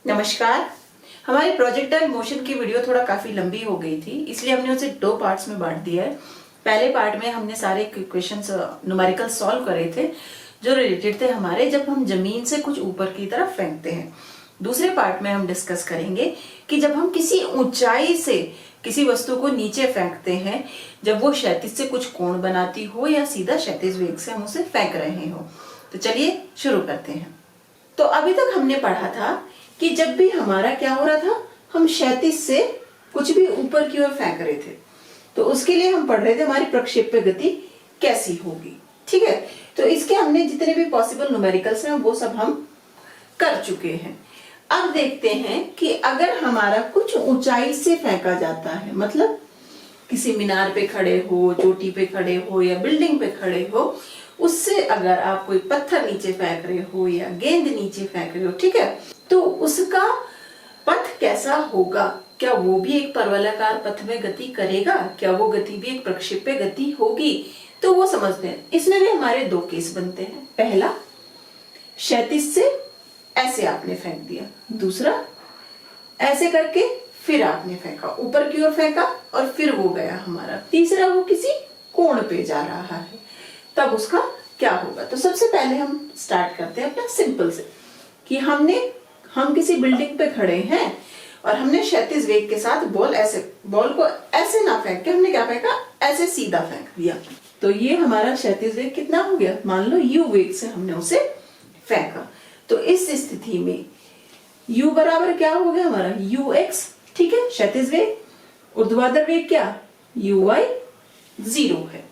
नमस्कार। हमारी projectile motion की वीडियो थोड़ा काफी लंबी हो गई थी, इसलिए हमने उसे 2 पार्ट्स में बांट दिया है। पहले पार्ट में हमने सारे क्वेश्चंस न्यूमेरिकल सॉल्व करे थे जो रिलेटेड थे हमारे जब हम जमीन से कुछ ऊपर की तरफ फेंकते हैं। दूसरे पार्ट में हम डिस्कस करेंगे कि जब हम किसी ऊंचाई से किसी वस्तु को नीचे फेंकते हैं, जब वो क्षैतिज से कुछ कोण बनाती हो या सीधा क्षैतिज वेग से हम उसे फेंक रहे हो। तो चलिए शुरू करते हैं। तो अभी तक हमने पढ़ा था कि जब भी हमारा क्या हो रहा था, हम क्षैतिज से कुछ भी ऊपर की ओर फेंक रहे थे, तो उसके लिए हम पढ़ रहे थे हमारी प्रक्षेप्य गति कैसी होगी। ठीक है, तो इसके हमने जितने भी पॉसिबल न्यूमेरिकल्स हैं वो सब हम कर चुके हैं। अब देखते हैं कि अगर हमारा कुछ ऊंचाई से फेंका जाता है, मतलब किसी मीनार पे खड़े हो, चोटी पे खड़े हो या बिल्डिंग पे खड़े हो, उससे अगर आप कोई पत्थर नीचे फेंक रहे हो या गेंद नीचे फेंक रहे हो, ठीक है, तो उसका पथ कैसा होगा? क्या वो भी एक परवलयाकार पथ में गति करेगा? क्या वो गति भी एक प्रक्षेप्य गति होगी? तो वो समझते हैं। इसमें भी हमारे 2 केस बनते हैं। पहला, क्षैतिज से ऐसे आपने फेंक दिया, दूसरा ऐसे करके फिर आपने फेंका, ऊपर की ओर फेंका और फिर वो गया हमारा, तीसरा वो किसी कोण पे जा रहा है, तब उसका क्या होगा? तो सबसे पहले हम स्टार्ट करते हैं अपना सिंपल से कि हम किसी बिल्डिंग पे खड़े हैं और हमने क्षैतिज वेग के साथ बॉल को ऐसे ना फेंक के हमने क्या फेंका, ऐसे सीधा फेंक दिया। तो ये हमारा क्षैतिज वेग कितना हो गया? मान लो u वेग से हमने उसे फेंका। तो इस स्थिति में u बराबर क्या हो गया हमारा? ux, ठीक है, क्षैतिज वेग। ऊर्ध्वाधर वेग क्या? uy 0 है।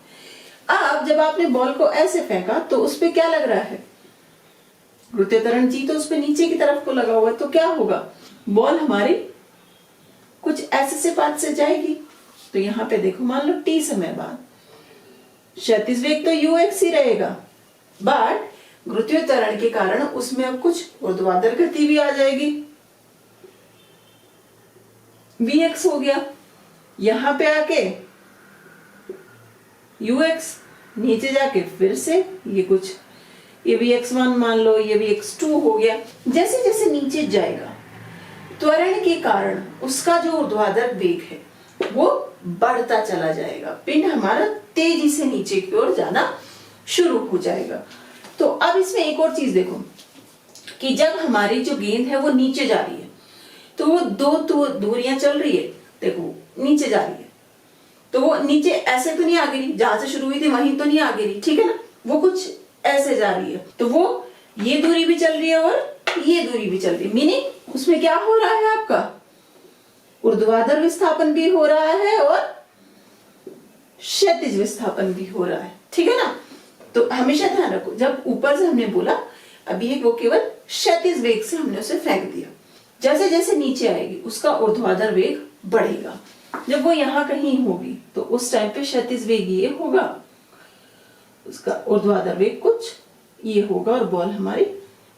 अब जब आपने बॉल को ऐसे फेंका तो उस पे क्या लग रहा है? गुरुत्वीय त्वरण जी तो उस पे नीचे की तरफ को लगा हुआ है, तो क्या होगा? बॉल हमारी कुछ ऐसे से पाथ से जाएगी। तो यहाँ पे देखो, मान लो t समय बाद क्षैतिज वेग तो ux ही रहेगा, बट गुरुत्वीय त्वरण के कारण उसमें अब कुछ ऊर्ध्वाधर गति भी आ जाएगी, vx हो गया। यहां पे आके ux, नीचे जाके फिर से ये vx1 मान लो, ये vx2 हो गया। जैसे जैसे नीचे जाएगा त्वरण के कारण उसका जो ऊर्ध्वाधर वेग है वो बढ़ता चला जाएगा, पिंड हमारा तेजी से नीचे की ओर जाना शुरू हो जाएगा। तो अब इसमें एक और चीज देखो कि जब हमारी जो गेंद है वो नीचे जा रही है, तो वो 2 दूरियां चल रही है, देखो नीचे जा रही है, तो वो नीचे ऐसे तो नहीं आ गिरी, जहां से शुरू हुई थी वहीं तो नहीं आ गिरी, ठीक है ना, वो कुछ ऐसे जा रही है। तो वो ये दूरी भी चल रही है और ये दूरी भी चल रही है, मीनिंग उसमें क्या हो रहा है? आपका ऊर्ध्वाधर विस्थापन भी हो रहा है और क्षैतिज विस्थापन भी हो रहा है, ठीक है ना। तो हमेशा ध्यान रखो, जब ऊपर से हमने बोला अभी वो केवल क्षैतिज वेग से हमने उसे फेंक दिया, जैसे जैसे नीचे आएगी उसका ऊर्ध्वाधर वेग बढ़ेगा। जब वो यहां कहीं होगी तो उस टाइम पे क्षैतिज वेग ये होगा, उसका ऊर्ध्वाधर वेग कुछ ये होगा और बॉल हमारी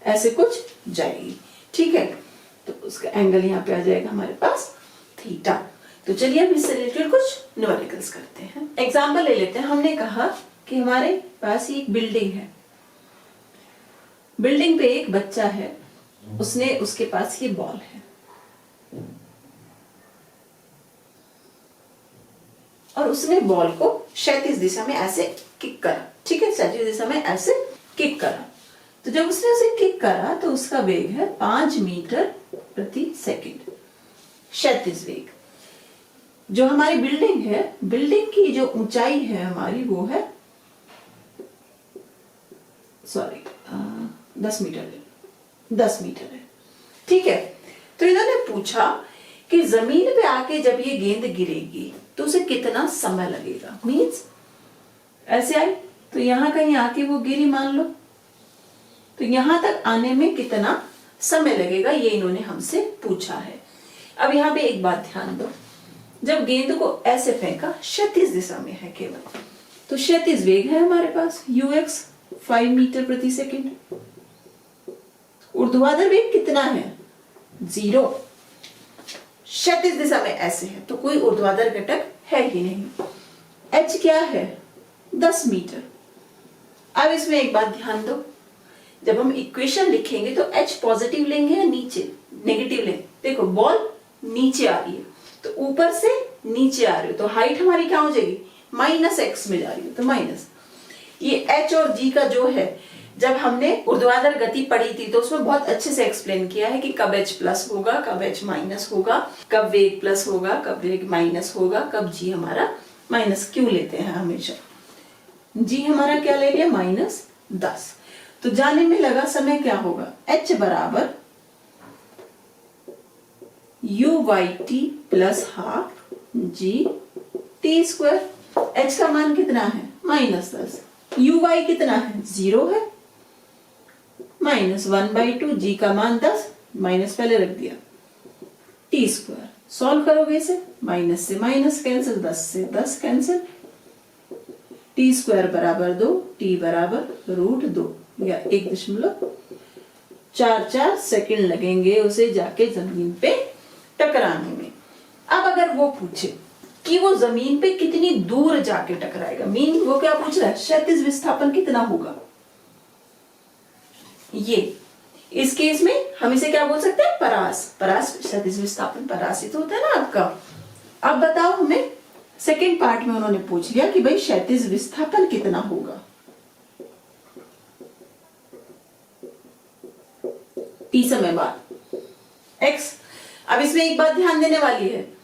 ऐसे कुछ जाएगी, ठीक है। तो उसका एंगल यहाँ पे आ जाएगा हमारे पास थीटा। तो चलिए अब इससे रिलेटेड कुछ न्यूमेरिकल्स करते हैं। एग्जाम्पल ले लेते हैं। हमने कहा कि हमारे पास एक बिल्डिंग है, बिल्डिंग पे एक बच्चा है, उसके पास ये बॉल है और उसने बॉल को क्षैतिज दिशा में ऐसे किक करा, ठीक है, क्षैतिज दिशा में ऐसे किक करा। तो जब उसने उसे किक करा तो उसका वेग है 5 मीटर प्रति सेकंड, क्षैतिज वेग। जो हमारी बिल्डिंग है, बिल्डिंग की जो ऊंचाई है हमारी वो है 10 मीटर है, ठीक है। तो इन्होंने पूछा कि जमीन पे आके जब ये गेंद गिरेगी तो उसे कितना समय लगेगा। मीन्स ऐसे आई तो यहां कहीं आके वो गिरी मान लो, तो यहां तक आने में कितना समय लगेगा, ये इन्होंने हमसे पूछा है। अब यहाँ पे एक बात ध्यान दो, जब गेंद को ऐसे फेंका क्षैतिज दिशा में है केवल, तो क्षैतिज वेग है हमारे पास ux 5 मीटर प्रति सेकंड। ऊर्ध्वाधर वेग कितना है? 0। क्षैतिज दिशा में ऐसे है तो कोई ऊर्ध्वाधर घटक है ही नहीं। h क्या है? 10 मीटर। अब इसमें एक बात ध्यान दो, जब हम इक्वेशन लिखेंगे तो h पॉजिटिव लेंगे या नीचे? नेगेटिव लें, देखो बॉल नीचे आ रही है तो ऊपर से नीचे आ रही है तो हाइट हमारी क्या हो जाएगी, -x में जा रही है तो माइनस। ये h और g का जो है, जब हमने ऊर्ध्वाधर गति पढ़ी थी तो उसमें बहुत अच्छे से एक्सप्लेन किया है कि कब h प्लस होगा, कब h माइनस होगा, कब वेग प्लस होगा, कब वेग माइनस होगा, कब g हमारा माइनस क्यों लेते हैं हमेशा। g हमारा क्या ले लिया, -10। तो जाने में लगा समय क्या होगा, h बराबर u/t plus half g t square. h का मान कितना है, -10। uy कितना है, 0 है, -1/2। g का मान 10, माइनस पहले रख दिया, t स्क्वायर। सॉल्व करोगे इसे, माइनस से माइनस कैंसिल, 10 से 10 कैंसिल, t स्क्वायर बराबर 2, t बराबर √2 या 1.44 सेकंड लगेंगे उसे जाके जमीन पे टकराने में। अब अगर वो पूछे कि वो जमीन पे कितनी दूर जाके टकराएगा, मीन वो क्या पूछ रहा है, क्षैतिज विस्थापन कितना होगा। ये इस केस में हम इसे क्या बोल सकते हैं, परास। परास क्षैतिज विस्थापन परास ही तो होता है ना आपका। अब बताओ हमें, सेकंड पार्ट में उन्होंने पूछ लिया कि भाई क्षैतिज विस्थापन कितना होगा, t समय बाद x। अब इसमें एक बात ध्यान देने वाली है,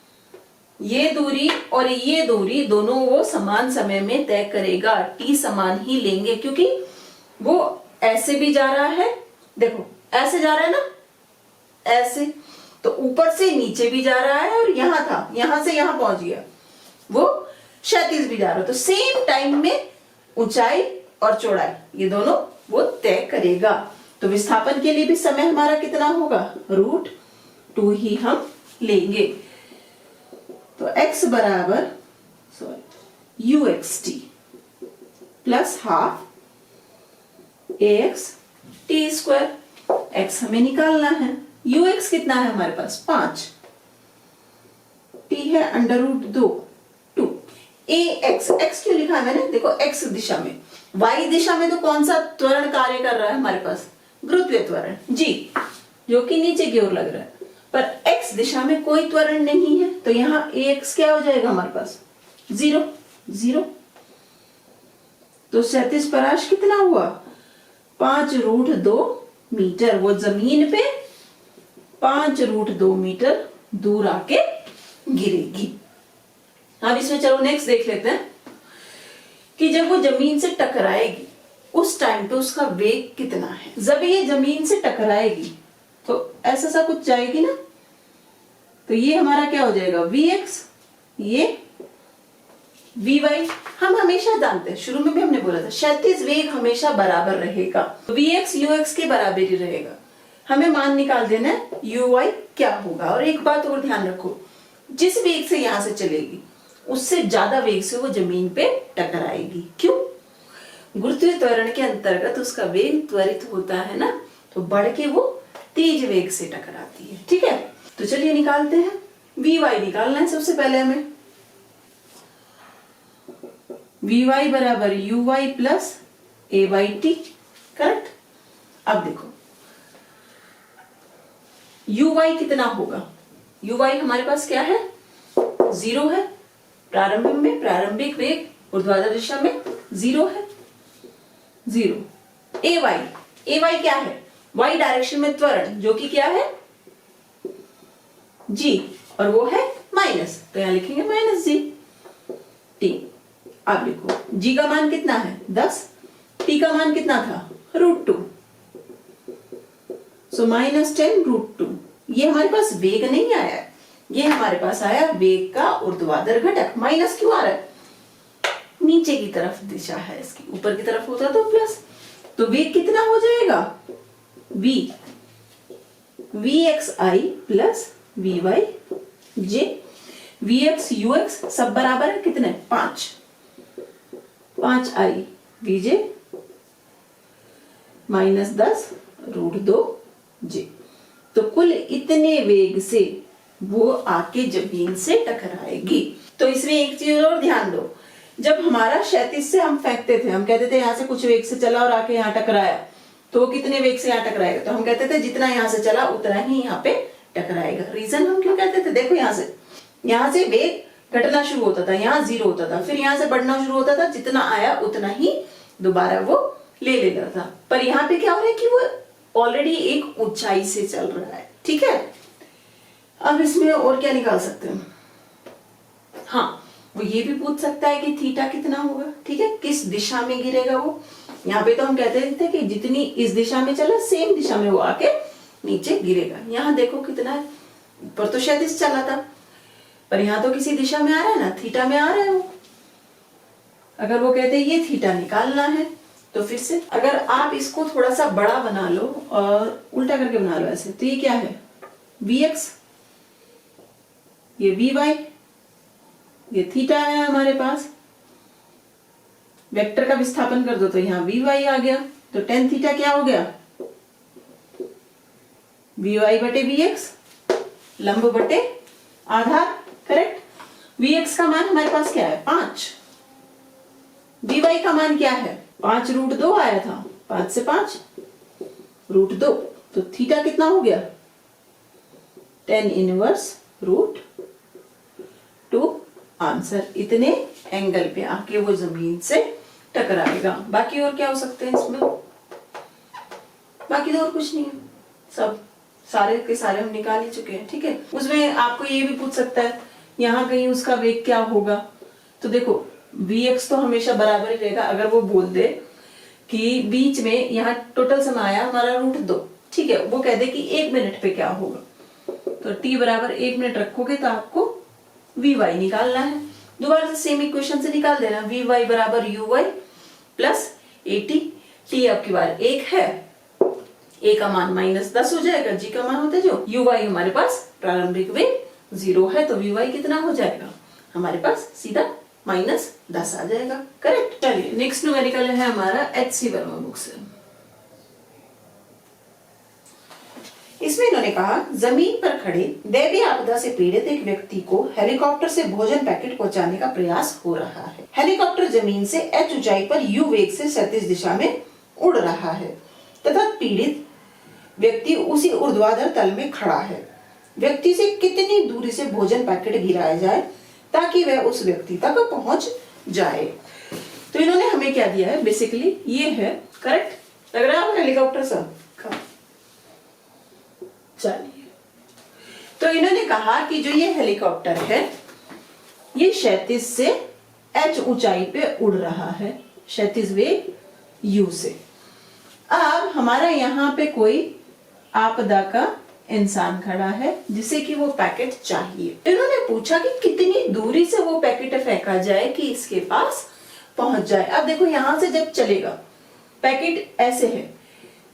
ये दूरी और ये दूरी दोनों वो समान समय में तय करेगा, t समान ही लेंगे क्योंकि वो ऐसे भी जा रहा है, देखो ऐसे जा रहा है ना, ऐसे, तो ऊपर से नीचे भी जा रहा है और यहां था, यहां से यहां पहुंच गया, वो क्षैतिज भी जा रहा है। तो सेम टाइम में ऊंचाई और चौड़ाई ये दोनों वो तय करेगा। तो विस्थापन के लिए भी समय हमारा कितना होगा, √2 ही हम लेंगे। तो x बराबर uxt plus half ax t square. x हमें निकालना है, ux कितना है हमारे पास, 5, t है √2 2 ax। x क्यों लिखा है मैंने, देखो x दिशा में, y दिशा में तो कौन सा त्वरण कार्य कर रहा है हमारे पास, गुरुत्वीय त्वरण g, जो कि नीचे की ओर लग रहा है, पर x दिशा में कोई त्वरण नहीं है तो यहाँ ax क्या हो जाएगा हमारे पास, 0 0। तो क्षैतिज पराश कितना हुआ, 5√2 मीटर। वो जमीन पे 5√2 मीटर दूर आके गिरेगी। अब इसमें चलो नेक्स्ट देख लेते हैं कि जब वो जमीन से टकराएगी उस टाइम पे उसका वेग कितना है। जब ये जमीन से टकराएगी तो ऐसा सा कुछ जाएगी ना, तो ये हमारा क्या हो जाएगा, vx, ये vy। हम हमेशा जानते हैं, शुरू में भी हमने बोला था क्षैतिज वेग हमेशा बराबर रहेगा, vx ux के बराबर ही रहेगा। हमें मान निकाल देना है uy क्या होगा। और एक बात और ध्यान रखो, जिस वेग से यहां से चलेगी उससे ज्यादा वेग से वो जमीन पे टकराएगी। क्यों, गुरुत्वीय त्वरण के अंतर्गत उसका वेग त्वरित होता है ना, तो बढ़ के वो तेज वेग से टकराती है। ठीक है, तो चलिए निकालते हैं। vy निकालना है सबसे पहले हमें, vy बराबर uy प्लस a/t, करेक्ट। अब देखो uy कितना होगा, uy हमारे पास क्या है, 0 है। प्रारंभ में प्रारंभिक वेग ऊर्ध्वाधर दिशा में 0 है, 0। ay क्या है, y डायरेक्शन में त्वरण जो कि क्या है, g, और वो है माइनस, तो यहां लिखेंगे -g t। अब लिखो g का मान कितना है, 10, t का मान कितना था, √2, सो -10√2। ये हमारे पास वेग नहीं आया है, ये हमारे पास आया वेग का ऊर्ध्वाधर घटक। माइनस क्यों आ रहा है, नीचे की तरफ दिशा है इसकी, ऊपर की तरफ होता तो प्लस। तो वेग कितना हो जाएगा, vxi plus vy j। vx ux सब बराबर है कितने, 5i vj -10√2j। तो कुल इतने वेग से वो आके जमीन से टकराएगी। तो इसमें एक चीज और ध्यान दो, जब हमारा क्षैतिज से हम फेंकते थे, हम कहते थे यहाँ से कुछ वेग से चला और आके यहाँ टकराया, तो वो कितने वेग से यहाँ टकराएगा, तो हम कहते थे जितना यहाँ से चला उतना ही यहाँ पे टकराएगा। रीजन हम क्यों कहते थे, देखो यहाँ से वेग घटना शुरू होता था, यहाँ 0 होता था, फिर यहाँ से बढ़ना शुरू होता था, जितना आया उतना ही दोबारा वो ले लेता था। पर यहाँ पे क्या हो रहा है कि वो ऑलरेडी एक ऊंचाई से चल रहा है, ठीक है। अब इसमें और क्या निकाल सकते हैं, हाँ वो ये भी पूछ सकता है कि थीटा कितना होगा, ठीक है, किस दिशा में गिरेगा वो। यहाँ पे तो हम कहते थे कि जितनी इस दिशा में चला सेम दिशा में वो आके नीचे गिरेगा। यहाँ देखो कितना है, ऊपर तो क्षैतिज चला था, पर यहाँ तो किसी दिशा में आ रहा है ना, थीटा में आ रहा है वो। अगर वो कहते हैं ये थीटा निकालना है, तो फिर से अगर आप इसको थोड़ा सा बड़ा बना लो और उल्टा करके बना लो ऐसे, तो ये क्या है vx, ये vy, ये थीटा है हमारे पास। वेक्टर का विस्थापन कर दो तो यहाँ vy आ गया, तो tan थीटा क्या हो गया, vy बटे vx, लंब बटे आधार, करेक्ट। vx का मान हमारे पास क्या है 5, vy का मान क्या है 5√2 आया था, 5 से 5 √2, तो थीटा कितना हो गया tan इनवर्स √2। आंसर इतने एंगल पे आके वो जमीन से टकराएगा। बाकी और क्या हो सकते हैं इसमें, बाकी तो और कुछ नहीं है, सब सारे के सारे हम निकाल ही चुके हैं, ठीक है। उसमें आपको ये भी पूछ सकता है यहाँ कहीं उसका वेग क्या होगा, तो देखो vx तो हमेशा बराबर ही रहेगा। अगर वो बोल दे कि बीच में यहाँ टोटल समय आया हमारा √2, ठीक है, वो कह दे कि 1 मिनट पे क्या होगा, तो t बराबर 1 मिनट रखोगे तो आपको vy निकालना है। दोबारा से सेम इक्वेशन से निकाल देना, vy बराबर uy प्लस at, t आपकी बार 1 है, a का मान -10 हो जाएगा, g का मान होता है जो, uy हमारे पास प्रारंभिक वेग 0 है, तो vy कितना हो जाएगा हमारे पास सीधा -10 आ जाएगा, करेक्ट। चलिए नेक्स्ट न्यूमेरिकल है हमारा HC वर्मा बुक से। इसमें इन्होंने कहा जमीन पर खड़े दैवीय आपदा से पीड़ित एक व्यक्ति को हेलीकॉप्टर से भोजन पैकेट पहुंचाने का प्रयास हो रहा है। हेलीकॉप्टर जमीन से h ऊंचाई पर u वेग से क्षैतिज दिशा में उड़ रहा है तथा पीड़ित व्यक्ति उसी ऊर्ध्वाधर तल में खड़ा है। व्यक्ति से कितनी दूरी से भोजन पैकेट गिराया जाए ताकि वह उस व्यक्ति तक पहुंच जाए। तो इन्होंने हमें क्या दिया है, बेसिकली ये है, करेक्ट लग रहा है हेलीकॉप्टर सा। चलिए, तो इन्होंने कहा कि जो ये हेलीकॉप्टर है ये क्षैतिज से h ऊंचाई पे उड़ रहा है, क्षैतिज वेग u से। अब हमारा यहाँ पे कोई आपदा का इंसान खड़ा है जिसे कि वो पैकेट चाहिए। इन्होंने पूछा कि कितनी दूरी से वो पैकेट फेंका जाए कि इसके पास पहुंच जाए। अब देखो यहां से जब चलेगा पैकेट ऐसे है,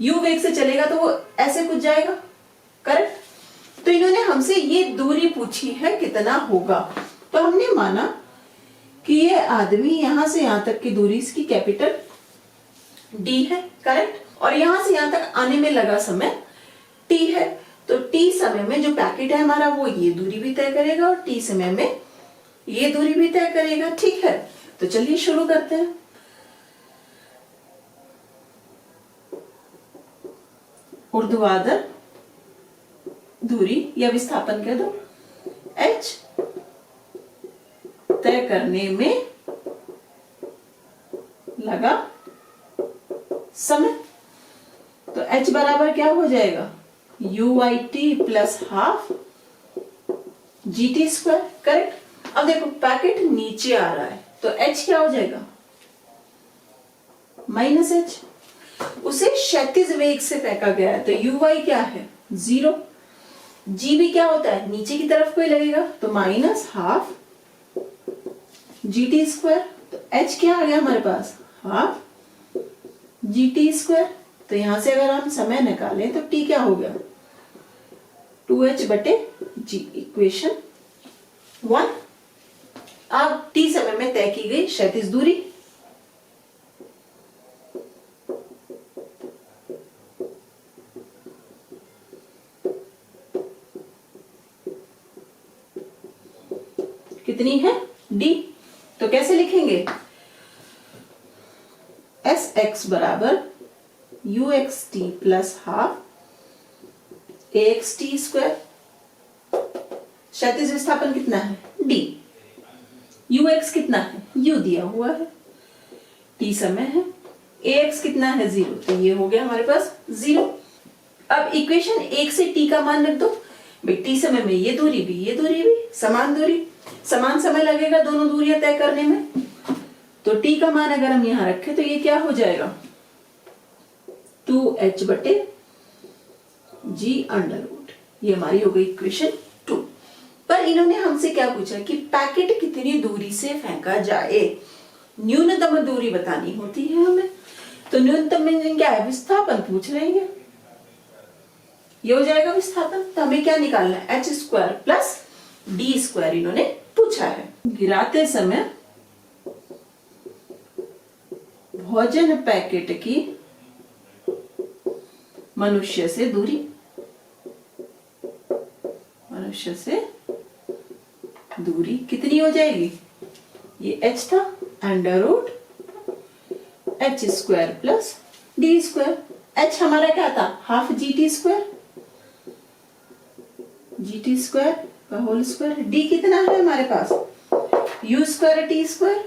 u वेग से चलेगा तो वो ऐसे कुछ जाएगा, करेक्ट। तो इन्होंने हमसे ये दूरी पूछी है कितना होगा, तो हमने माना कि ये आदमी यहां से यहां तक की दूरी इसकी कैपिटल d है, करेक्ट, और यहां से यहां तक आने में लगा समय t है। तो t समय में जो पैकेट है हमारा वो ये दूरी भी तय करेगा और t समय में ये दूरी भी तय करेगा, ठीक है। तो चलिए शुरू करते हैं। ऊर्ध्वाधर दूरी या विस्थापन कह दो h तय करने में लगा समय, तो h बराबर क्या हो जाएगा UIT plus half GT square, correct. अब देखो पैकेट नीचे आ रहा है तो h क्या हो जाएगा -h, उसे क्षैतिज वेग से फेंका गया है तो UY क्या है 0, G भी क्या होता है नीचे की तरफ कोई लगेगा तो -हाफ GT स्क्वायर, तो h क्या आ गया हमारे पास हाफ GT स्क्वायर। तो यहां से अगर हम समय निकालें तो t क्या हो गया 2h बटे g, इक्वेशन 1। अब t समय में तय की गई क्षैतिज दूरी, कितनी है d, तो कैसे लिखेंगे sx बराबर uxt plus half axt square, क्षैतिज विस्थापन कितना है d, ux कितना है u दिया हुआ है, t समय है, ax कितना है 0, तो ये हो गया हमारे पास 0। अब इक्वेशन 1 से t का मान रख दो भाई, t समय में ये दूरी भी समान दूरी, समान समय लगेगा दोनों दूरियां तय करने में, तो t का मान अगर हम यहां रखें तो ये क्या हो जाएगा 2h बटे g अंडर रूट, ये हमारी हो गई इक्वेशन 2। पर इन्होंने हमसे क्या पूछा कि पैकेट कितनी दूरी से फेंका जाए, न्यूनतम दूरी बतानी होती है हमें, तो न्यूनतम में क्या है विस्थापन पूछ रहे हैं, ये हो जाएगा विस्थापन, तो हमें क्या निकालना है h square plus d square इन्होंने पूछा है। गिराते समय भोजन पैकेट की मनुष्य से दूरी कितनी हो जाएगी, ये h था under root h square plus d square, h हमारा क्या था हाफ gt स्क्वायर का होल स्क्वायर, d कितना है हमारे पास u स्क्वायर t स्क्वायर,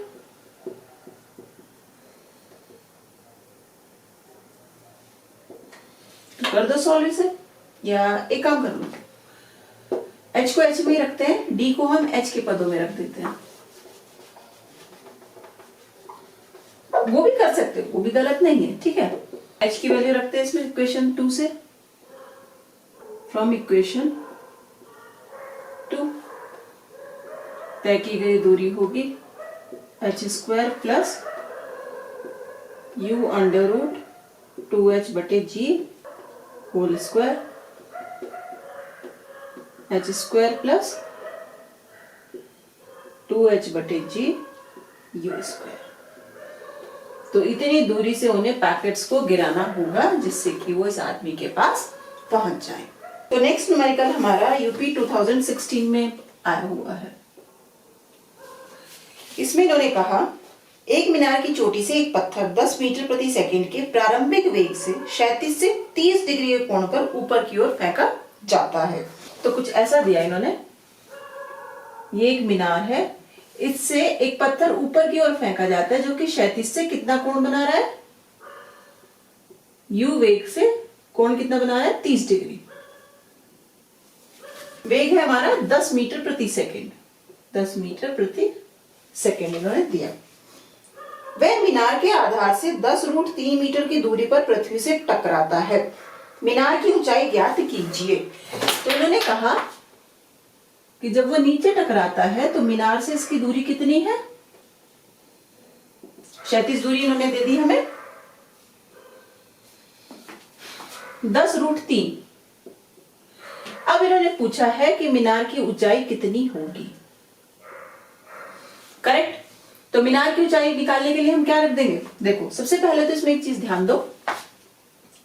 कर दो सॉल्व इसे, या एक काम कर लो h को h में ही रखते हैं, d को हम h के पदों में रख देते हैं, वो भी कर सकते हो, वो भी गलत नहीं है, ठीक है। h की वैल्यू रखते हैं इसमें इक्वेशन 2 से, फ्रॉम इक्वेशन 2 तय की गई दूरी होगी h square plus u under root 2h बटे g whole square, h square plus 2h बटे g u स्क्वायर। तो इतनी दूरी से उन्हें पैकेट्स को गिराना होगा जिससे कि वो इस आदमी के पास पहुंच जाए। तो नेक्स्ट न्यूमेरिकल हमारा यूपी 2016 में आया हुआ है। इसमें इन्होंने कहा एक मीनार की चोटी से एक पत्थर 10 मीटर प्रति सेकंड के प्रारंभिक वेग से 37 से 30 डिग्री के कोण पर ऊपर की ओर फेंका जाता है। तो कुछ ऐसा दिया इन्होंने, ये एक मीनार है, इससे एक पत्थर ऊपर की ओर फेंका जाता है जो कि 37 से कितना कोण बना रहा है, u वेग से कोण कितना बना रहा है 30 डिग्री, वेग है हमारा 10 मीटर प्रति सेकंड, 10 मीटर प्रति सेकंड इन्होंने दिया। वह मीनार के आधार से 10√3 मीटर की दूरी पर पृथ्वी से टकराता है, मीनार की ऊंचाई ज्ञात कीजिए। तो इन्होंने कहा कि जब वो नीचे टकराता है तो मीनार से इसकी दूरी कितनी है, क्षैतिज दूरी इन्होंने दे दी हमें 10√3। अब इन्होंने पूछा है कि मीनार की ऊंचाई कितनी होगी, करेक्ट। तो मीनार की ऊंचाई निकालने के लिए हम क्या रख देंगे, देखो सबसे पहले तो इसमें एक चीज ध्यान दो,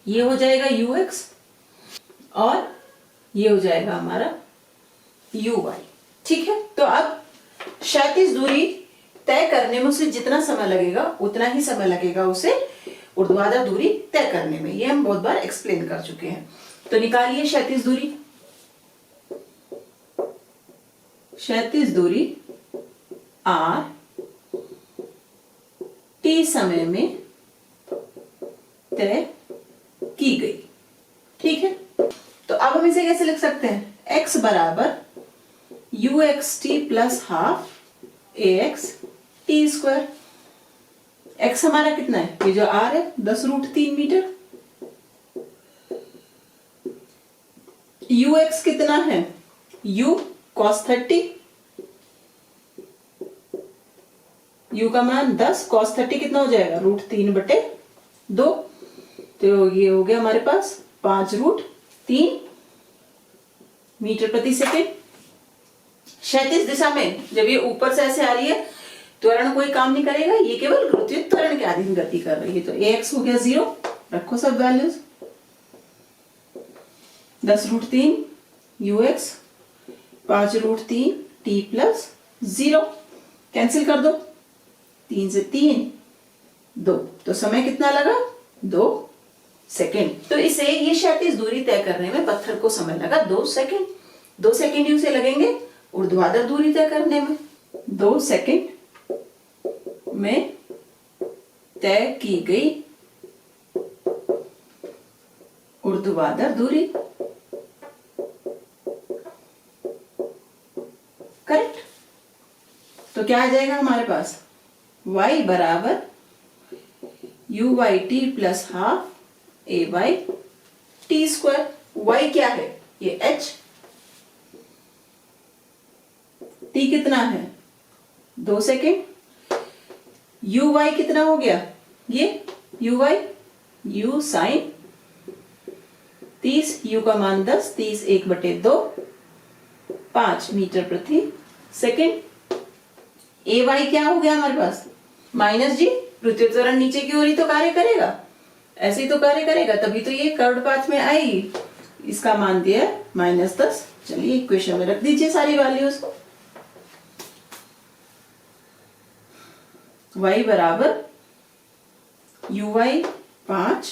ये हो जाएगा ux और ये हो जाएगा हमारा uy, ठीक है। तो अब क्षैतिज दूरी तय करने में उसे जितना समय लगेगा उतना ही समय लगेगा उसे ऊर्ध्वाधर दूरी तय करने में, ये हम बहुत बार एक्सप्लेन कर चुके हैं। तो निकालिए क्षैतिज दूरी, क्षैतिज दूरी r t समय में तय की गई, ठीक है। तो अब हम इसे कैसे लिख सकते हैं, x बराबर uxt plus half ax t square, x हमारा कितना है, ये जो r है 10√3 मीटर, ux कितना है u cos 30, u का मान 10, cos 30 कितना हो जाएगा √3/2, तो ये हो गया हमारे पास 5√3 मीटर प्रति सेकंड। क्षैतिज दिशा में जब ये ऊपर से ऐसे आ रही है त्वरण कोई काम नहीं करेगा, ये केवल गुरुत्वीय त्वरण के अधीन गति कर रही है। तो ax हो गया 0, रखो सब values, 10√3 ux 5√3 t plus 0, cancel कर दो, 3 से 3 2, तो समय कितना लगा 2 सेकेंड। तो इसे ये क्षैतिज दूरी तय करने में पत्थर को समय लगा 2 सेकेंड, 2 सेकेंड ही उसे लगेंगे ऊर्ध्वाधर दूरी तय करने में 2 सेकंड में तय की गई ऊर्ध्वाधर दूरी। करेक्ट। तो क्या आ जाएगा हमारे पास, y बराबर U Y T plus half A Y T square. y क्या है, ये h, t कितना है 2 सेकेंड, यू वाई कितना हो गया, ये U Y U sine 30, U का मान 10, 30 1/2 5 मीटर प्रति सेकेंड। ए वाई क्या हो गया हमारे पास, माइनस जी, पृथ्वी त्वरण नीचे की ओर ही तो कार्य करेगा, ऐसे ही तो कार्य करेगा, तभी तो ये कर्व्ड पाथ में आएगी। इसका मान दिया है -10। चलिए इक्वेशन में रख दीजिए सारी वैल्यूज। y बराबर यू वाई 5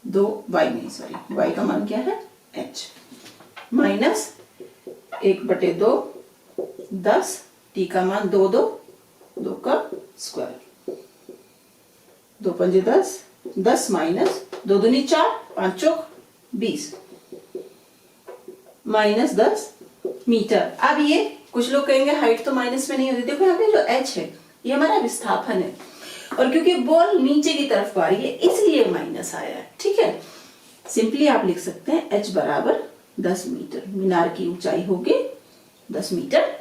2 y नहीं सॉरी y का मान क्या है h माइनस 1/2 10, t का मान 2 2 2 का स्क्वायर, 2 पंजे 10 10 माइनस 2 दूनी 4 5 चौक 20 -10 मीटर। अब ये कुछ लोग कहेंगे हाइट तो माइनस में नहीं होती, देखो यहाँ पे जो h है ये हमारा विस्थापन है, और क्योंकि बॉल नीचे की तरफ आ रही है इसलिए माइनस आया है। ठीक है, सिंपली आप लिख सकते हैं h बराबर 10 मीटर, मीनार की ऊंचाई होगी 10 मीटर।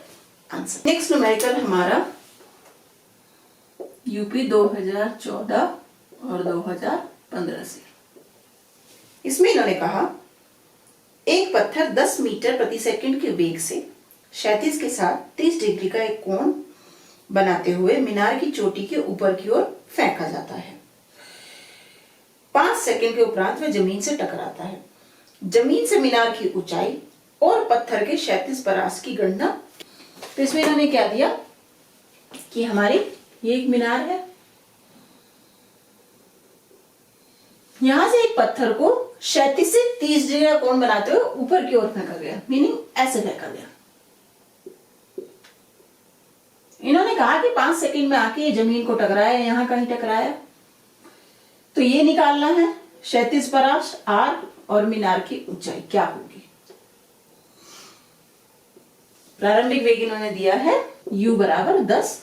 आंसर। नेक्स्ट न्यूमेरिकल हमारा यूपी 2014 और 2015 से। इसमें इन्होंने कहा एक पत्थर 10 मीटर प्रति सेकंड के वेग से क्षैतिज के साथ 30 डिग्री का एक कोण बनाते हुए मीनार की चोटी के ऊपर की ओर फेंका जाता है। 5 सेकंड के उपरांत वह जमीन से टकराता है। जमीन से मीनार की ऊंचाई और पत्थर के क्षैतिज परास की गणना। तो इसमें इन्होंने क्या दिया कि हमारी ये एक मीनार है, यहां से एक पत्थर को क्षैतिज से 30 डिग्री का कोण बनाते हुए ऊपर की ओर फेंका गया, मीनिंग ऐसे फेंका गया। इन्होंने कहा कि 5 सेकंड में आके ये जमीन को टकराया, यहां कहीं टकराया, तो ये निकालना है क्षैतिज परास r और मीनार की ऊंचाई क्या होगी। प्रारंभिक वेग इन्होंने दिया है u बराबर 10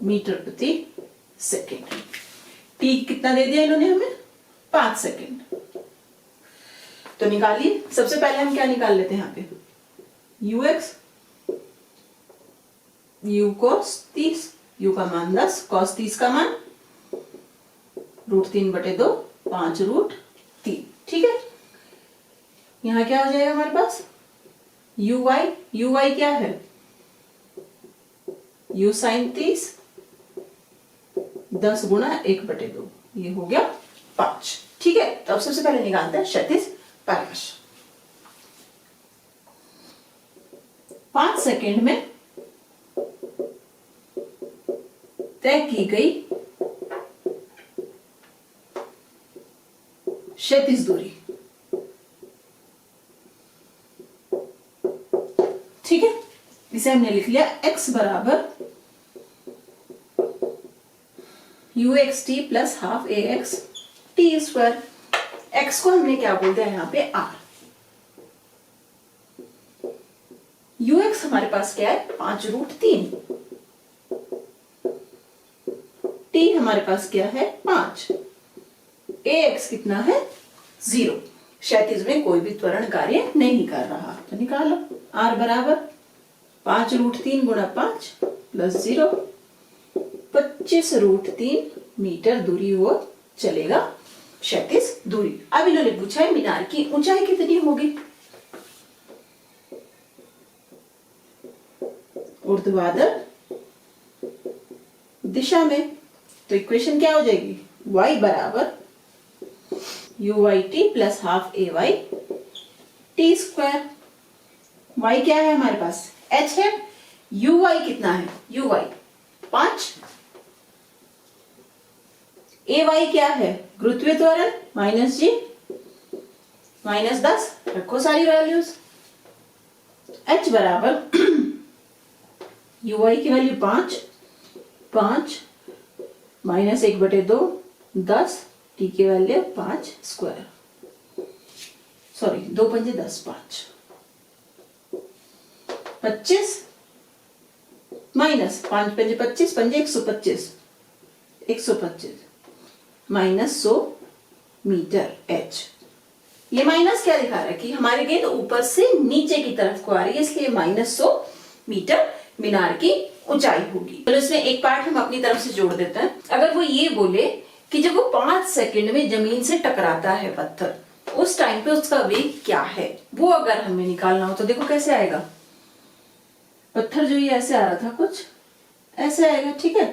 मीटर प्रति सेकंड। t कितना दे दिया इन्होंने हमें 5 सेकंड। तो निकालिए, सबसे पहले हम क्या निकाल लेते हैं यहाँ पे ux, u cos 30, u का मान 10, cos 30 का मान √3/2 5 √3। ठीक है, यहां क्या हो जाएगा हमारे पास uy क्या है u sin 30 10 गुणा 1/2, ये हो गया 5। ठीक है, तो अब सबसे पहले निकालते हैं क्षैतिज परास। 5 सेकंड में तय की गई क्षैतिज दूरी। ठीक है, इसे हमने लिख लिया x बराबर uxt plus half ax T square. x को हमने क्या बोल दिया यहाँ पे r। ux हमारे पास क्या है 5 √3, t हमारे पास क्या है 5, ax कितना है 0। क्षैतिज में कोई भी त्वरण कार्य नहीं कर रहा, तो निकालो r बराबर 5 √3 गुणा 5 प्लस 0 25 √3 मीटर दूरी वो चलेगा क्षैतिज दूरी। अब इन्होंने पूछा है मीनार की ऊंचाई कितनी होगी। ऊर्ध्वाधर दिशा में, तो इक्वेशन क्या हो जाएगी y बराबर U Y T plus half A Y T square. y क्या है हमारे पास h है, यू वाई कितना है यू वाई 5, ए वाई क्या है गुरुत्वीय त्वरण -g -10, रखो सारी वैल्यूज। h बराबर यू वाई की वैल्यू 5 माइनस 1/2 10, टी की वैल्यू 5 स्क्वायर, सॉरी 2 पंजे 10, 25 माइनस 5 पंजे 25, पंजे 125 माइनस 100 मीटर h। ये माइनस क्या दिखा रहा है कि हमारी गेंद ऊपर से नीचे की तरफ को आ रही है, इसलिए -100 मीटर मीनार की ऊंचाई होगी। तो इसमें एक पार्ट हम अपनी तरफ से जोड़ देते हैं। अगर वो ये बोले कि जब वो 5 सेकंड में जमीन से टकराता है पत्थर, उस टाइम पे उसका वेग क्या है, वो अगर हमें निकालना हो तो देखो कैसे आएगा। पत्थर जो ये ऐसे आ रहा था, कुछ ऐसे आएगा, ठीक है।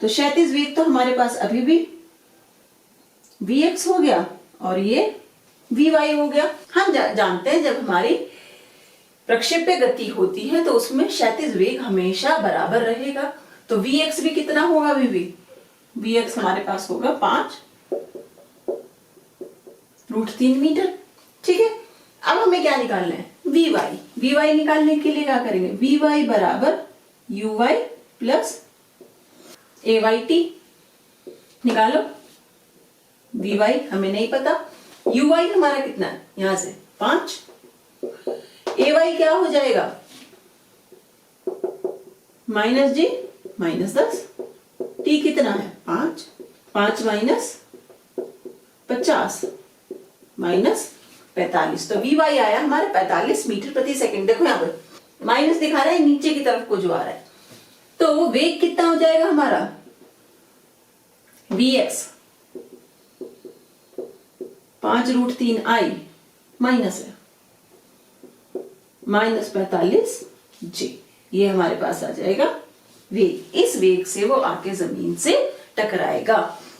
तो क्षैतिज वेग तो हमारे पास अभी भी vx हो गया और ये vy हो गया। हम जानते हैं जब हमारी प्रक्षेप्य गति होती है तो उसमें क्षैतिज वेग हमेशा बराबर रहेगा। तो vx भी कितना होगा, अभी भी vx हमारे पास होगा 5√3 मीटर, ठीक है। अब हमें क्या निकालना है, vy निकालने के लिए क्या करेंगे, vy बराबर uy प्लस ayt निकालो। vy हमें नहीं पता, uy हमारा कितना है, यहां से 5, ay क्या हो जाएगा -g -10, t कितना है 5 माइनस 50 माइनस 45, तो vy आया हमारे 45 मीटर प्रति सेकंड। देखो यहाँ पर माइनस दिखा रहा है, नीचे की तरफ को जो आ रहा है, तो वो वेग कितना हो जाएगा हमारा vx 5√3 i माइनस है -45 g, ये हमारे पास आ जाएगा वेग। इस वेग से वो आके जमीन से टकराएगा।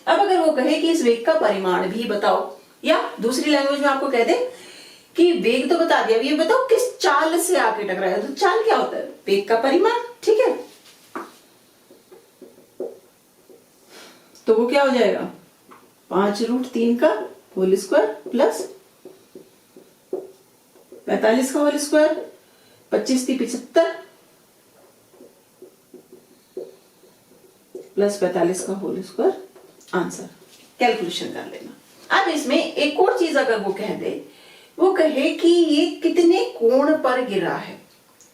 अब अगर वो कहे कि इस वेग का परिमाण भी बताओ, या दूसरी लैंग्वेज में आपको कह दे कि वेग तो बता दिया, ये बताओ किस चाल से आके टकराएगा। तो चाल क्या होता है, वेग का परिमाण, ठीक है। तो वो क्या हो जाएगा 5√3 का होल स्क्वायर प्लस 45 का होल स्क्वायर, 25 × 75 प्लस 45 का होल स्क्वायर, आंसर। कैलकुलेशन कर लेना। अब इसमें एक और चीज अगर वो कह दे, वो कहे कि ये कितने कोण पर गिरा है,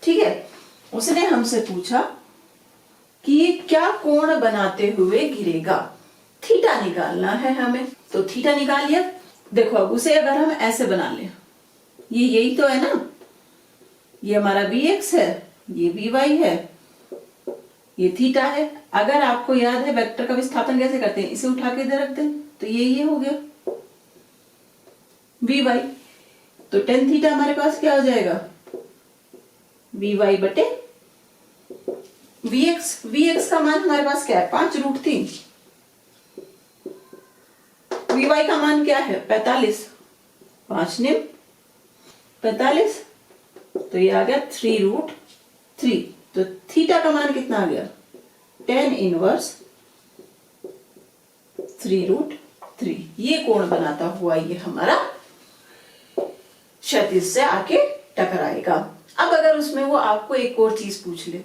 ठीक है। उसने हमसे पूछा कि ये क्या कोण बनाते हुए गिरेगा, थीटा निकालना है हमें। तो थीटा निकाल लिया। देखो अब उसे अगर हम ऐसे बना लें, ये यही तो है ना, ये हमारा vx है, ये vy है, ये थीटा है। अगर आपको याद है वेक्टर का विस्थापन कैसे करते हैं, इसे उठा के इधर रखते हैं, तो ये हो गया vy। तो tan थीटा हमारे पास क्या हो जाएगा vy बटे vx का मान हमारे पास क्या है 5√3, vy का मान क्या है 45, 5 निम 45, तो ये आ गया 3√3। तो थीटा का मान कितना आ गया tan इनवर्स 3√3। ये कोण बनाता हुआ ये हमारा क्षैतिज से आके टकराएगा। अब अगर उसमें वो आपको एक और चीज पूछ ले,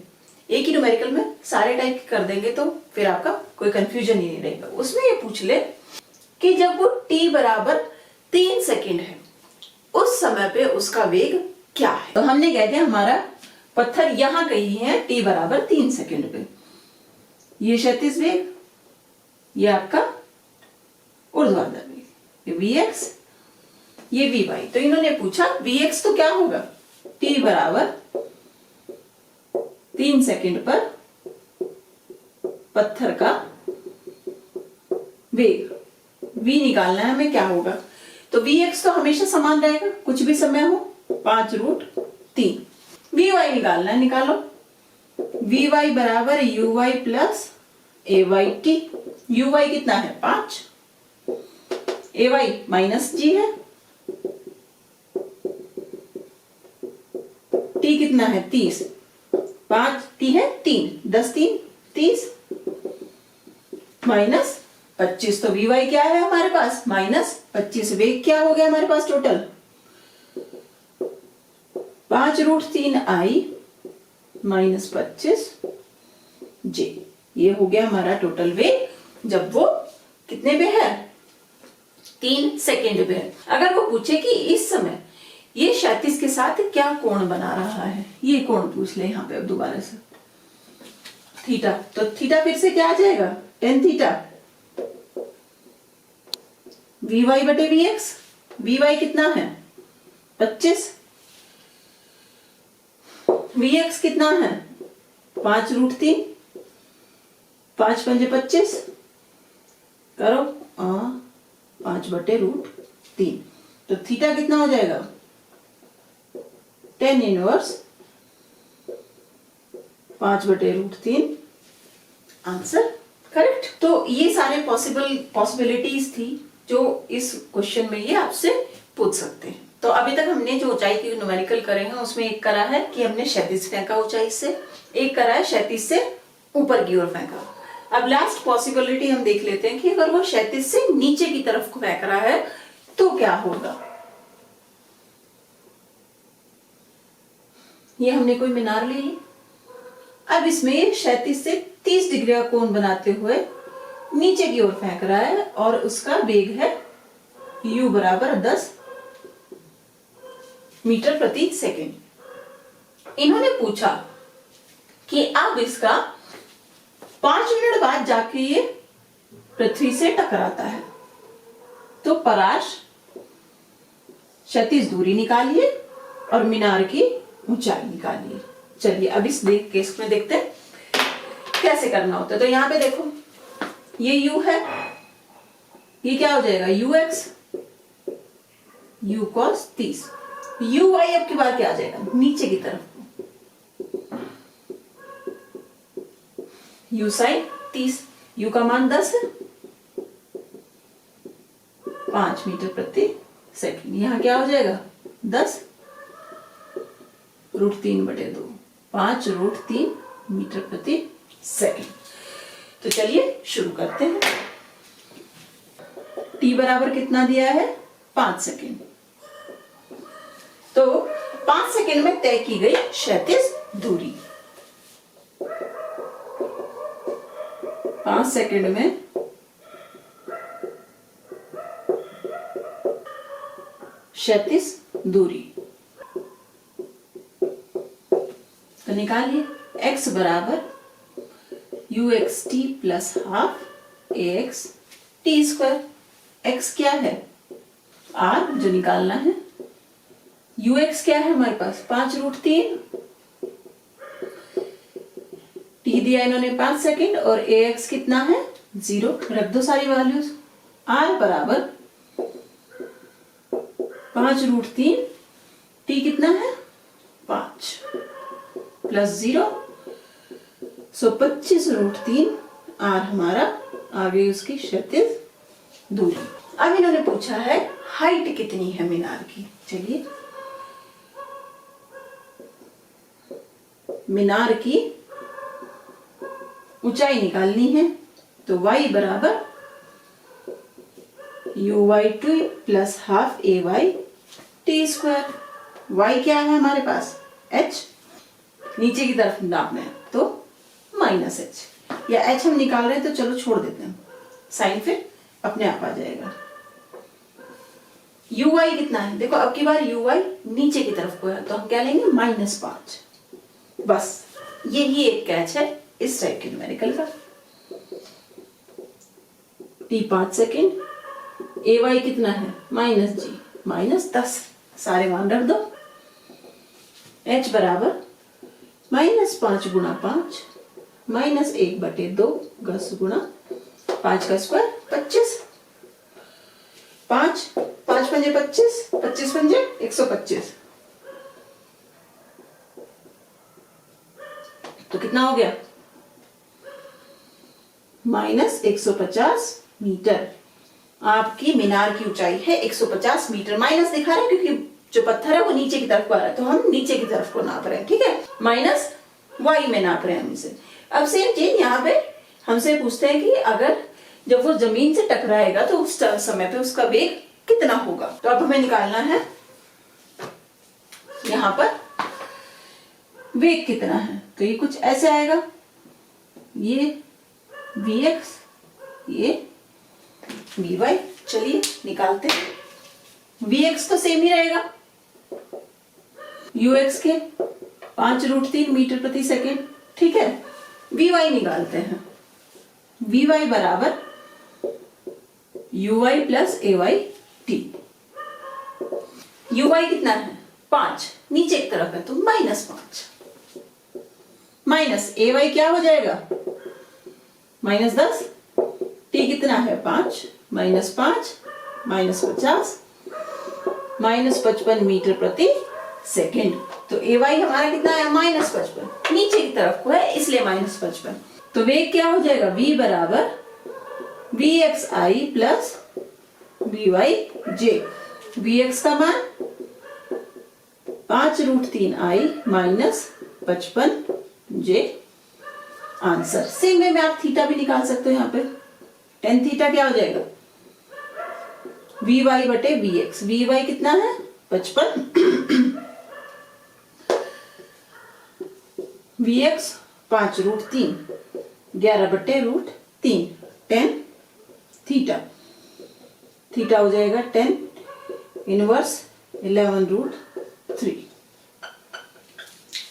एक ही न्यूमेरिकल में सारे टाइप कर देंगे तो फिर आपका कोई कंफ्यूजन ही नहीं रहेगा। उसमें ये पूछ ले कि जब वो t बराबर 3 सेकंड है, उस समय पे उसका वेग क्या है। तो हमने कह दिया हमारा पत्थर यहां कहीं है t बराबर 3 सेकंड पे, ये क्षैतिज वेग, ये आपका ऊर्ध्वाधर वेग, ये vx, ये vy। तो इन्होंने पूछा vx तो क्या होगा, t बराबर 3 सेकंड पर पत्थर का वेग, v निकालना है हमें, क्या होगा। तो vx तो हमेशा समान रहेगा, कुछ भी समय हो, 5√3। vy निकालना है, निकालो। vy बराबर uy प्लस ayt। uy कितना है 5, ay -g है, t कितना है 30, 5 t है 3, 10 3 30 -25। तो vy क्या है हमारे पास -25। वेग क्या हो गया हमारे पास टोटल 5√3i माइनस 25 जे। ये हो गया हमारा टोटल वेग जब वो कितने पे है, 3 सेकेंड पे है। अगर वो पूछे कि इस समय ये 36 के साथ क्या कोण बना रहा है, ये कोण पूछ ले यहाँ पे अब दोबारा से, थीटा। तो थीटा फिर से क्या आ जाएगा, tan थीटा vy बटे vx। vy कितना है 25, vx कितना है 5√3, 5 पंजे 25 करो 5/√3। तो थीटा कितना हो जाएगा tan इनवर्स 5/√3। Answer correct. तो ये सारे पॉसिबिलिटीज थी जो इस क्वेश्चन में ये आपसे पूछ सकते हैं। तो अभी तक हमने जो ऊंचाई की न्यूमेरिकल करे हैं उसमें एक करा है कि हमने क्षैतिज फेंका ऊंचाई से, एक करा है क्षैतिज से ऊपर की ओर फेंका। अब लास्ट पॉसिबिलिटी हम देख लेते हैं कि अगर वो क्षैतिज से नीचे की तरफ को फेंक रहा है तो क्या होगा। ये हमने कोई मीनार ले ली, अब इसमें क्षैतिज से 30 डिग्री का कोण बनाते हुए नीचे की ओर फेंक रहा है और उसका वेग है u बराबर 10 मीटर प्रति सेकेंड। इन्होंने पूछा कि अब इसका 5 मिनट बाद जाके ये पृथ्वी से टकराता है, तो पराश क्षैतिज दूरी निकालिए और मीनार की ऊंचाई निकालिए। चलिए अब इस केस में देखते हैं कैसे करना होता है। तो यहां पे देखो ये u है, ये क्या हो जाएगा ux, u cos 30, uy अब की बार क्या आ जाएगा नीचे की तरफ, u sin 30, u का मान 10 है, 5 मीटर प्रति सेकंड। यहां क्या हो जाएगा 10 √3/2, 5√3 मीटर प्रति सेकंड। तो चलिए शुरू करते हैं। t बराबर कितना दिया है 5 सेकंड। तो 5 सेकंड में तय की गई क्षैतिज दूरी, 5 सेकंड में क्षैतिज दूरी। तो निकालिए x बराबर uxt plus half ax T square. x क्या है r जो निकालना है, ux क्या है हमारे पास 5√3, t दिया इन्होंने 5 सेकंड और ax कितना है 0, रख दो सारी वैल्यूज। r बराबर 5√3, t कितना है 5 प्लस 0, सो 25√3 r हमारा आ गई उसकी क्षैतिज दूरी। अब इन्होंने पूछा है हाइट कितनी है मीनार की। चलिए मीनार की ऊंचाई निकालनी है, तो y बराबर uy2 plus half ay T square. y क्या है हमारे पास h, नीचे की तरफ नापना है तो -h, या h हम निकाल रहे हैं तो चलो छोड़ देते हैं, साइन फिर अपने आप आ जाएगा। uy कितना है देखो, अब की बार uy नीचे की तरफ को है तो हम क्या लेंगे -5। बस यही एक कैच है इस टाइप के न्यूमेरिकल का। t 5 सेकेंड, ay कितना है -g, -10, सारे मान रख दो। h बराबर -5 गुणा 5 -1/2 10 गुणा 5 का स्क्वायर 25, 5 पंजे 25, 25 पंजे 125, तो कितना हो गया -150 मीटर। आपकी मीनार की ऊंचाई है 150 मीटर, माइनस दिखा रहे हैं क्योंकि जो पत्थर है वो नीचे की तरफ को आ रहा है तो हम नीचे की तरफ को नाप रहे हैं, ठीक है, माइनस y में नाप रहे हैं हम इसे। अब सेम चीज यहाँ पे हमसे पूछते हैं कि अगर जब वो जमीन से टकराएगा तो उस समय पे उसका वेग कितना होगा। तो अब हमें निकालना है यहाँ पर वेग कितना है, तो ये कुछ ऐसे आएगा, ये vx, ये vy। चलिए निकालते हैं। vx तो सेम ही रहेगा, ux के 5√3 मीटर प्रति सेकेंड, ठीक है। vy निकालते हैं, vy बराबर uy plus ay t। uy कितना है 5, नीचे की तरफ है तो -5, माइनस ay क्या हो जाएगा -10, t कितना है 5, -5 -50 -55 मीटर प्रति सेकेंड। तो ay हमारा कितना है -55, नीचे की तरफ को है इसलिए -55। तो वेग क्या हो जाएगा, v बराबर vxi प्लस vyj। vx का मान 5√3i minus 55j answer. Same way में आप थीटा भी निकाल सकते हो, यहाँ पे tan थीटा क्या हो जाएगा vy बटे vx। vy कितना है 55, vx 5√3 11 बटे √3 tan थीटा। थीटा हो जाएगा tan इनवर्स 11√3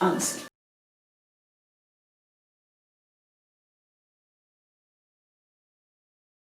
आंसर।